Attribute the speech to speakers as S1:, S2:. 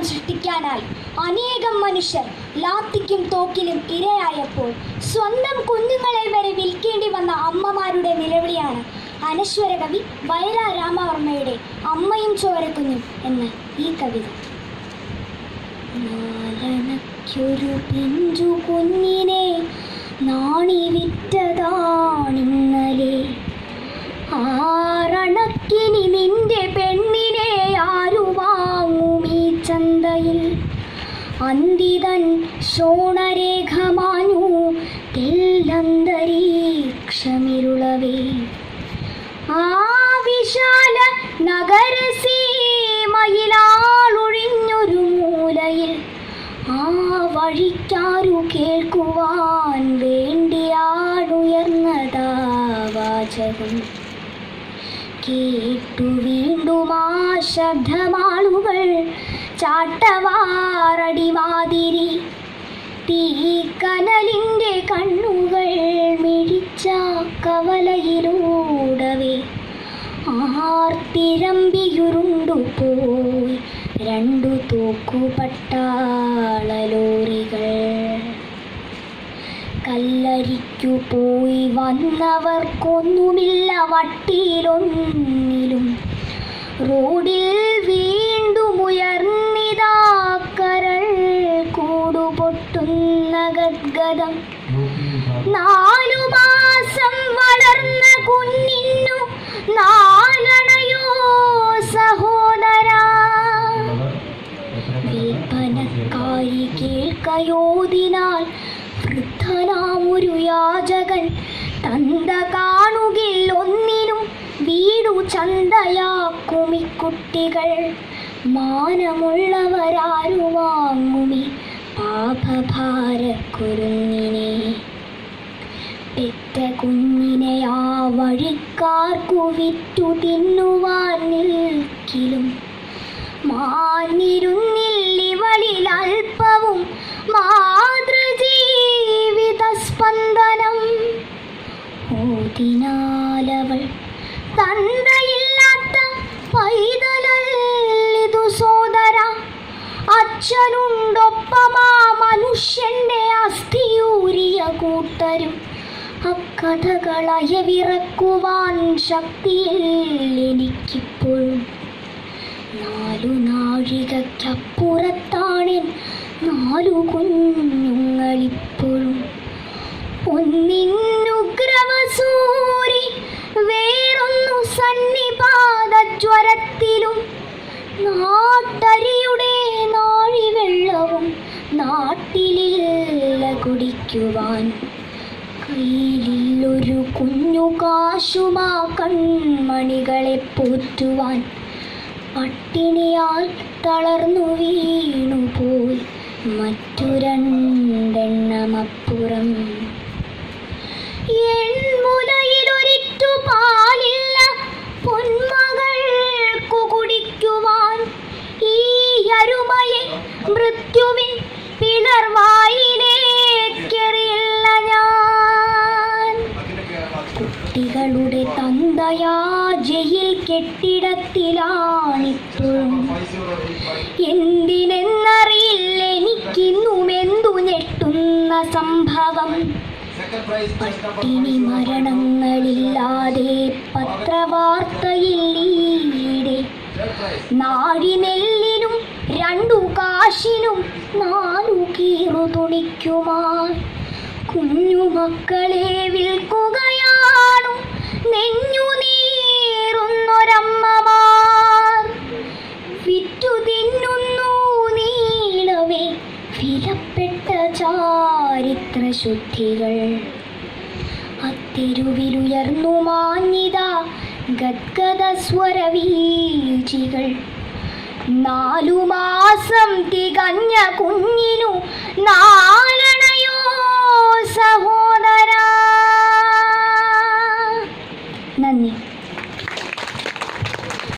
S1: ചരിത്രം സൃഷ്ടിക്കാനായി അനേകം മനുഷ്യർ ലാത്തിക്കും തോക്കിലും ഇരയായപ്പോൾ സ്വന്തം കുഞ്ഞുങ്ങളെ വരെ വിൽക്കേണ്ടി വന്ന അമ്മമാരുടെ നിലവിളിയാണ് അനശ്വര കവി വയലാർ രാമവർമ്മയുടെ അമ്മയും ചോരക്കുഞ്ഞും എന്ന ഈ കവിത. നാലണയ്ക്കൊരു പിഞ്ചു കുഞ്ഞിനെ നാണി വിറ്റതാണിന്നലെ, ആറണക്കിനി നിന്റെ പെണ്ണിനെ ആരു വാങ്ങും ഈ ചന്തയിൽ. അന്തിതൻ ശോണരേഖ മാഞ്ഞു തെല്ലന്തരീക്ഷമിരുളവേ, ആ വിശാല നഗരസീമയിലാളൊഴിഞ്ഞൊരു മൂലയിൽ ആ വഴിക്കാരു കേൾക്കുവാൻ വേണ്ടിയാണുയർന്നതാ വാചകം. കേട്ടു വീണ്ടും ആ ശബ്ദമാളുകൾ ചാട്ടവാറടിമാതിരി, തീക്കനലിൻ്റെ കണ്ണുകൾ മിഴിച്ച കവലയിലൂടവേ ആർത്തിരമ്പിയുരുണ്ടുപോയി രണ്ടു തോക്കുപട്ടാള ലോറികൾ. കല്ലരിക്കു പോയി വന്നവർക്കൊന്നുമില്ല വട്ടിയിലൊന്നിലും, റോഡിൽ വീണ്ടും ഉയർന്നിതാ കരൾ കൂടുപൊട്ടുന്ന ഗദ്ഗതം. 4 മാസം വളർന്ന കുഞ്ഞിന്നു നാലണയോ സഹോദരാ, വിൽപ്പനക്കാരി കേൾക്കയോതിനാൽ വൃദ്ധനാമൊരു യാചകൻ തന്ത കാണുകിൽ ഒന്നിനും വീടു ചന്തയാക്കുമിക്കുട്ടികൾ. മാനമുള്ളവരാരു വാങ്ങുമി പാപഭാരക്കുരുന്നിനെ. പെറ്റ കുഞ്ഞിനെ ആ വഴിക്കാർക്കു വിറ്റു തിന്നുവാൻ നിൽക്കിലും മാഞ്ഞിരുന്നില്ലിവളിൽ അല്പവും മാതൃജീവിത സ്പന്ദനം. ഓതിനാലവൾ തന്തയില്ലാത്ത പൈതലല്ലിതു സോദര, അച്ഛനുണ്ടൊപ്പമാ മനുഷ്യന്റെ അസ്ഥിയൂരിയ കൂട്ടരും. അക്കഥകളയവിറക്കുവാൻ ശക്തിയിൽ എനിക്കിപ്പോഴും. 4 നാഴികയ്ക്കപ്പുറത്താണെൻ 4 കുഞ്ഞുങ്ങളിപ്പോഴും. ഒന്നിന്നുഗ്രവസൂരി, വേറൊന്നു സന്നിപാതജ്വരത്തിലും. നാട്ടരിയുടെ നാഴിവെള്ളവും നാട്ടിലില്ല കുടിക്കുവാൻ. കയ്യിലൊരു കുഞ്ഞു കാശുമാ കൺമണികളെ പോറ്റുവാൻ. പട്ടിണിയാൽ തളർന്നു വീണുപോയി മറ്റു 2 എൺമുലയിലൊരിറ്റു പാലില്ല പൊന്മകൾക്കു കുടിക്കുവാൻ. ഈ അരുമയെ മൃത്യുവിൻ പിളർവായിലേക്കെറിയില്ല ഞാൻ. കുട്ടികളുടെ തന്തയാ ജയിൽ കെട്ടിടത്തിലാണിപ്പോഴും. എന്തിനെന്നറിയില്ല എനിക്കിന്നുമെന്തു ഞെട്ടുന്ന സംഭവം. പട്ടിണി മരണങ്ങളില്ലാതെ പത്രവാർത്തയില്ലീടെ. നാഴിനെല്ലിനും 2 കാശിനും 4 കീറു തുണിക്കുമാർ. കുഞ്ഞുമക്കളെ വിൽക്കുകയാണു നെഞ്ഞു നീറുന്നൊരമ്മമാർ. വിറ്റു തിന്നുന്നു നീളവേ വിലപ്പെട്ട ചാരിത്രശുദ്ധികൾ. അത്തെരുവിലുയർന്നു മാഞ്ഞിതാ ഗദ്ഗദസ്വരവീചികൾ. 4 മാസം തികഞ്ഞ കുഞ്ഞിനു 4